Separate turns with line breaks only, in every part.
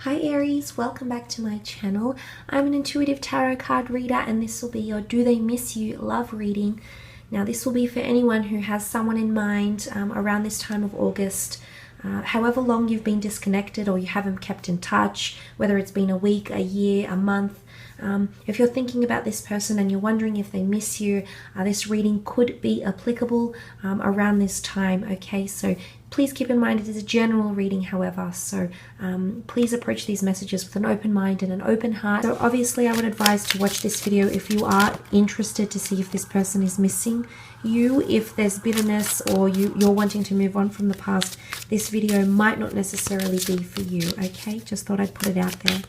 Hi Aries, welcome back to my channel. I'm an intuitive tarot card reader and this will be your Do They Miss You love reading. Now this will be for anyone who has someone in mind around this time of August. However long you've been disconnected or you haven't kept in touch, whether it's been a week, a year, a month. If you're thinking about this person and you're wondering if they miss you, this reading could be applicable around this time, okay? So please keep in mind it is a general reading, however, so please approach these messages with an open mind and an open heart. So obviously I would advise to watch this video if you are interested to see if this person is missing you. If there's bitterness or you're wanting to move on from the past, this video might not necessarily be for you, okay? Just thought I'd put it out there.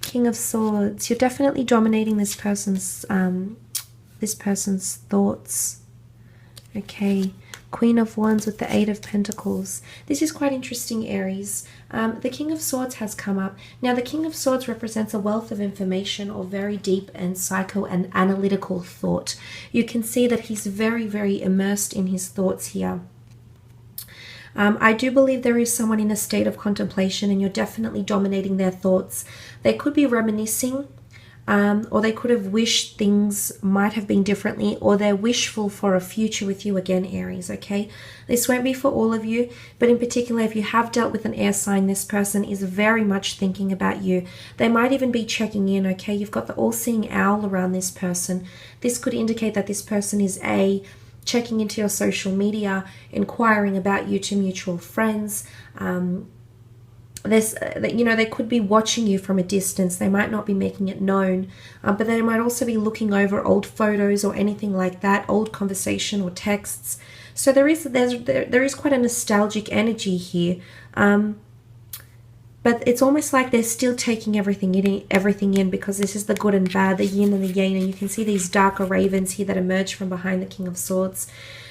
King of Swords, you're definitely dominating this person's thoughts, okay? Queen of Wands with the Eight of Pentacles. This is quite interesting, Aries. The King of Swords has come up. Now, the King of Swords represents a wealth of information or very deep and psycho and analytical thought. You can see that he's very, very immersed in his thoughts here. I do believe there is someone in a state of contemplation and you're definitely dominating their thoughts. They could be reminiscing, or they could have wished things might have been differently, or they're wishful for a future with you again, Aries, okay? This won't be for all of you, but in particular, if you have dealt with an air sign, this person is very much thinking about you. They might even be checking in, okay? You've got the all-seeing owl around this person. This could indicate that this person is checking into your social media, inquiring about you to mutual friends. They could be watching you from a distance. They might not be making it known, but they might also be looking over old photos or anything like that, old conversation or texts. So there is quite a nostalgic energy here, but it's almost like they're still taking everything in because this is the good and bad, the yin and the yang, and you can see these darker ravens here that emerge from behind the King of Swords.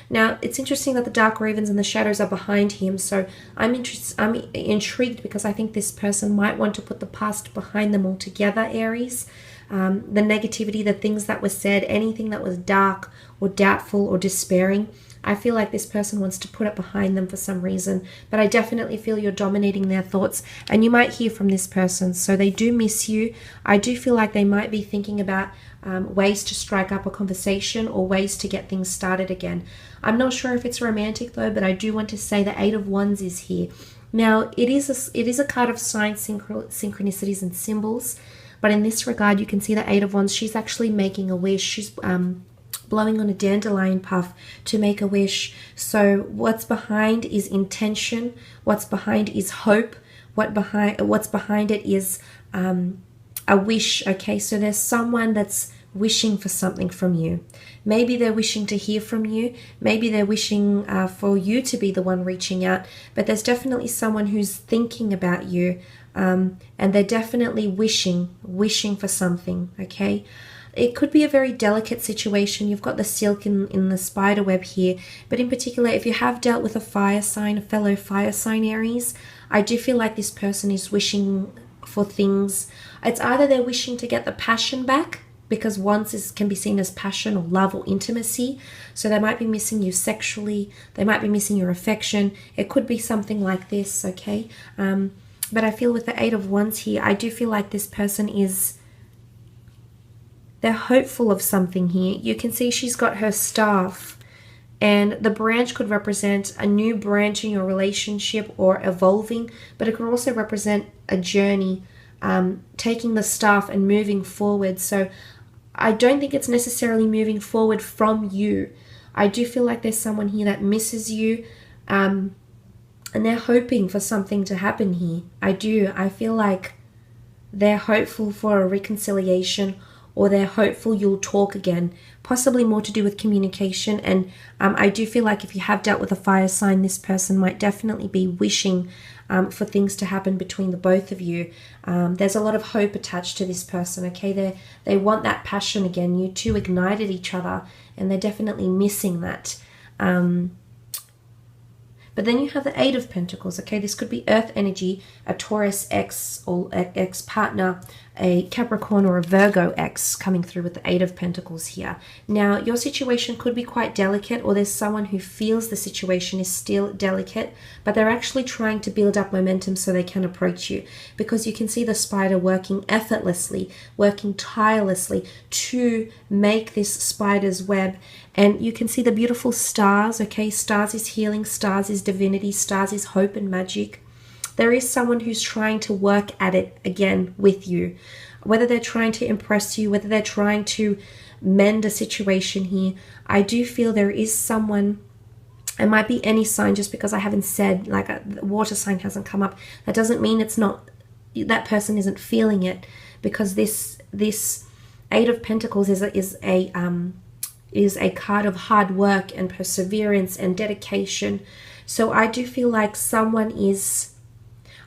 Now, it's interesting that the dark ravens and the shadows are behind him, so I'm intrigued because I think this person might want to put the past behind them altogether, Aries. The negativity, the things that were said, anything that was dark or doubtful or despairing, I feel like this person wants to put it behind them for some reason, but I definitely feel you're dominating their thoughts, and you might hear from this person, so they do miss you. I do feel like they might be thinking about ways to strike up a conversation or ways to get things started again. I'm not sure if it's romantic though, but I do want to say the Eight of Wands is here. Now, it is a card of signs, synchronicities, and symbols, but in this regard, you can see the Eight of Wands. She's actually making a wish. She's blowing on a dandelion puff to make a wish. So what's behind is intention. What's behind is hope. What's behind it is a wish. Okay, so there's someone that's wishing for something from you. Maybe they're wishing to hear from you. Maybe they're wishing for you to be the one reaching out. But there's definitely someone who's thinking about you, and they're definitely wishing for something. Okay. It could be a very delicate situation. You've got the silk in the spider web here. But in particular, if you have dealt with a fire sign, a fellow fire sign, Aries, I do feel like this person is wishing for things. It's either they're wishing to get the passion back, because wands can be seen as passion or love or intimacy. So they might be missing you sexually. They might be missing your affection. It could be something like this, okay? But I feel with the Eight of Wands here, I do feel like this person they're hopeful of something here. You can see she's got her staff, and the branch could represent a new branch in your relationship or evolving, but it could also represent a journey, taking the staff and moving forward. So I don't think it's necessarily moving forward from you. I do feel like there's someone here that misses you, and they're hoping for something to happen here. I feel like they're hopeful for a reconciliation, or they're hopeful you'll talk again, possibly more to do with communication. And I do feel like if you have dealt with a fire sign, this person might definitely be wishing for things to happen between the both of you. There's a lot of hope attached to this person, okay? They want that passion again. You two ignited each other, and they're definitely missing that. But But then you have the Eight of Pentacles, okay? This could be Earth energy, a Taurus ex or ex-partner, a Capricorn or a Virgo ex coming through with the Eight of Pentacles here. Now, your situation could be quite delicate, or there's someone who feels the situation is still delicate, but they're actually trying to build up momentum so they can approach you, because you can see the spider working effortlessly, working tirelessly to make this spider's web. And you can see the beautiful stars, okay? Stars is healing, stars is divinity, stars is hope and magic. There is someone who's trying to work at it again with you. Whether they're trying to impress you, whether they're trying to mend a situation here, I do feel there is someone. It might be any sign, just because I haven't said, like a water sign hasn't come up. That doesn't mean it's not, that person isn't feeling it, because this Eight of Pentacles is a card of hard work and perseverance and dedication. So I do feel like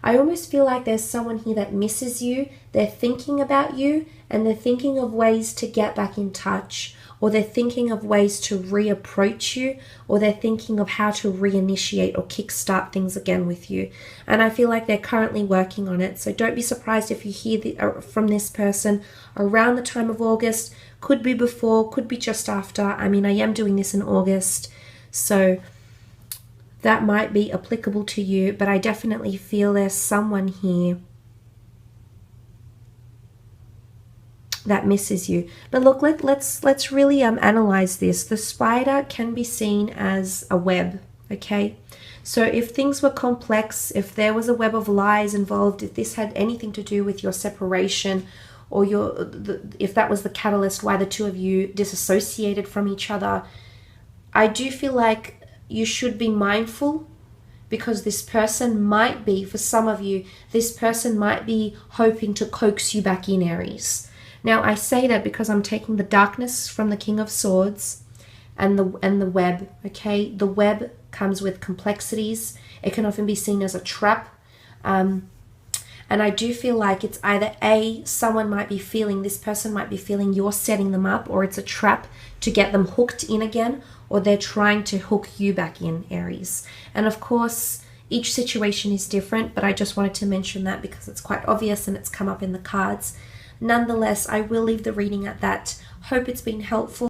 I almost feel like there's someone here that misses you. They're thinking about you, and they're thinking of ways to get back in touch, or they're thinking of ways to reapproach you, or they're thinking of how to reinitiate or kickstart things again with you. And I feel like they're currently working on it. So don't be surprised if you hear from this person around the time of August. Could be before, could be just after. I mean, I am doing this in August, so that might be applicable to you, but I definitely feel there's someone here that misses you. But look, let's really analyze this. The spider can be seen as a web, okay? So if things were complex, if there was a web of lies involved, if this had anything to do with your separation, or if that was the catalyst why the two of you disassociated from each other, I do feel like you should be mindful, because this person might be, for some of you, this person might be hoping to coax you back in, Aries. Now, I say that because I'm taking the darkness from the King of Swords and the web, okay? The web comes with complexities. It can often be seen as a trap. And I do feel like it's either someone might be feeling, this person might be feeling you're setting them up, or it's a trap to get them hooked in again, or they're trying to hook you back in, Aries. And of course, each situation is different, but I just wanted to mention that because it's quite obvious and it's come up in the cards. Nonetheless, I will leave the reading at that. Hope it's been helpful.